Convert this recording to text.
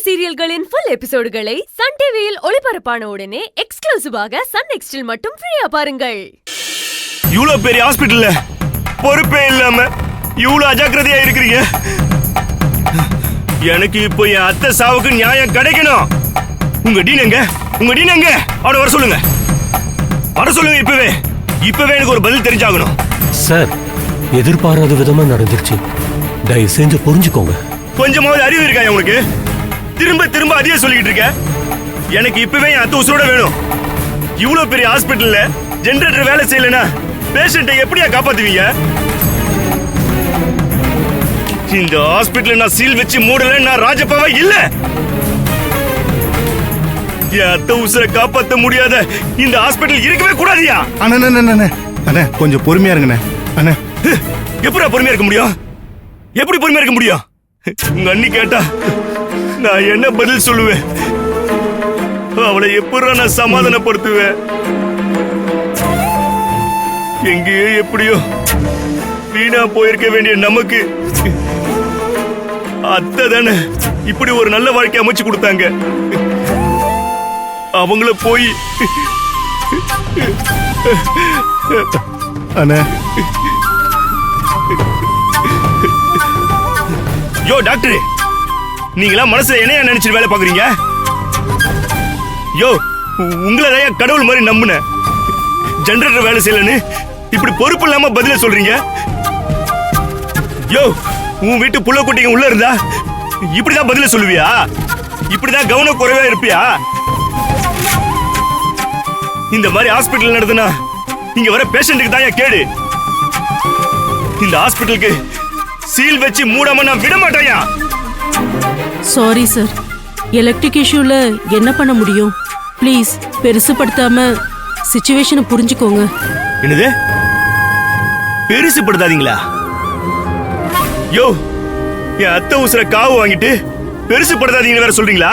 சீரியல்களின் full எபிசோடுகளை Sun டிவியில் ஒளிபரப்பான உடனே எக்ஸ்க்ளூசிவாக சன் நெக்ஸ்டில் மட்டும் ஃப்ரீயா பாருங்கள். இவ்வளவு பெரிய ஹாஸ்பிடல்ல பொறுப்பே இல்லாம இவ்வளவு அஜாக்கிரதையா இருக்கிறீங்க. எனக்கு இப்போ என் அத்தை சாவுக்கு நியாயம் கிடைக்கணும். உங்க டீன் எங்க? அவனை வர சொல்லுங்க. இப்பவே எனக்கு ஒரு பதில் தெரிஞ்சாகணும். சார், எதிர்பாராத விதமா நடந்துருச்சு. தயவு செஞ்சு புரிஞ்சுக்கோங்க. கொஞ்சமாவது அறிவு இருக்கா உனக்கு? திரும்ப அதையே சொல்லிக்கிட்டு இருக்க. எனக்கு இப்பவே என் அத்தை உசுரோட வேணும். இவ்வளவு பெரிய ஹாஸ்பிடல்ல ஜெனரேட்டர் வேலை செய்யலனா பேஷண்ட்டை எப்படியா காப்பாத்துவீங்க? இந்த ஹாஸ்பிடல்ல நான் சீல் வச்சு மூடல, நான் ராஜப்பாவா இல்ல. என் அத்தை உசுரை காப்பாத்த முடியாத இந்த ஹாஸ்பிடல் இருக்கவே கூடாதியா? அண்ணே கொஞ்சம் பொறுமையா இருங்கண்ணே. அண்ணே எப்படா பொறுமையா இருக்க முடியும்? எப்படி பொறுமையா இருக்க முடியும்? உங்க அண்ணி கேட்டா நான் என்ன பதில் சொல்லுவேன்? அவளை எப்படா நான் சமாதானப்படுத்துவேன்? எங்கேயோ எப்படியோ வீணா போயிருக்க வேண்டிய நமக்கு அத்தை தானே இப்படி ஒரு நல்ல வாழ்க்கை அமைச்சு கொடுத்தாங்க. அவங்கள போய் அண்ணே. யோ டாக்டர், நீங்களா மனசுல என்னையா நினைச்சிட்டு வேலை பாக்குறீங்க? யோ, உங்களதான் கடவுள் மாதிரி நம்புன. ஜெனரேட்டர் வேலை செய்யலன்னு இப்படி பொறுப்பு இல்லாம பதில சொல்றீங்க. யோ, உன் வீட்டு புள்ள குட்டிங்க உள்ள இருந்தா இப்படிதான் பதில சொல்லுவியா? இப்படிதான் கவன குறைவா இருப்பியா? இந்த மாதிரி ஹாஸ்பிட்டல் நடத்துனா இங்க வர பேஷண்ட்டுக்கு தான் கேடு. இந்த ஹாஸ்பிட்டலுக்கு சீல் வச்சு மூடாம நான் விட மாட்டேயா. சாரி சார், எலக்ட்ரிக் இஷ்யூல என்ன பண்ண முடியும்? ப்ளீஸ் பெருசுப்படுத்தாம சிச்சுவேஷனை புரிஞ்சுக்கோங்க. என்னது பெருசுப்படுத்தாதீங்களா? யோ, என் அத்தை உசுர காவு வாங்கிட்டு பெருசுப்படுத்தாதீங்கன்னு வேற சொல்றீங்களா?